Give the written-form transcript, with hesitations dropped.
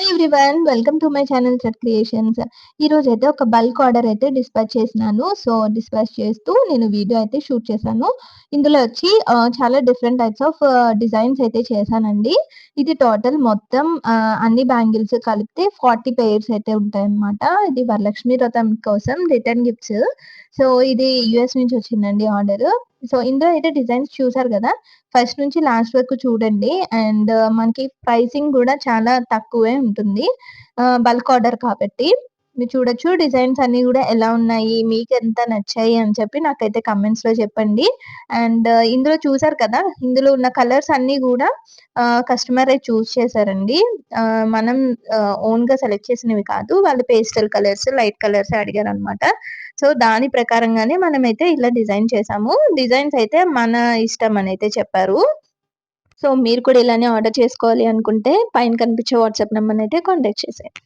Hi everyone, welcome to my channel set creations. ఈ రోజు అయితే ఒక బల్క్ ఆర్డర్ అయితే డిస్పాచ్ చేసినాను. సో డిస్పాచ్ చేస్తూ నేను వీడియో అయితే షూట్ చేశాను. ఇందులో వచ్చి చాలా డిఫరెంట్ టైప్స్ ఆఫ్ డిజైన్స్ అయితే చేశానండి. ఇది టోటల్ మొత్తం అన్ని బ్యాంగిల్స్ కలిపితే 40 పెయిర్స్ అయితే ఉంటాయన్నమాట. ఇది వరలక్ష్మి వ్రతం కోసం రిటర్న్ గిఫ్ట్స్. సో ఇది యూఎస్ నుంచి వచ్చిందండి ఆర్డర్. సో ఇందులో అయితే డిజైన్స్ చూసారు కదా, ఫస్ట్ నుంచి లాస్ట్ వరకు చూడండి. అండ్ మనకి ప్రైసింగ్ కూడా చాలా తక్కువే ఉంటుంది, బల్క్ ఆర్డర్ కాబట్టి. మీరు చూడొచ్చు డిజైన్స్ అన్నీ కూడా ఎలా ఉన్నాయి, మీకు ఎంత నచ్చాయి అని చెప్పి నాకైతే కమెంట్స్‌లో చెప్పండి. అండ్ ఇందులో చూసారు కదా, ఇందులో ఉన్న కలర్స్ అన్నీ కూడా కస్టమరే చూజ్ చేశారండి. మనం ఓన్‌గా సెలెక్ట్ చేసినవి కాదు. వాళ్ళు పేస్టల్ కలర్స్, లైట్ కలర్సే అడిగారనమాట. సో దాని ప్రకారంగానే మనమైతే ఇలా డిజైన్ చేసాము. డిజైన్స్ అయితే మన ఇష్టం అనైతే చెప్పారు. సో మీరు కూడా ఇలానే ఆర్డర్ చేసుకోవాలి అనుకుంటే పైన కనిపించే వాట్సాప్ నంబర్‌నైతే కాంటాక్ట్ చేసేయండి.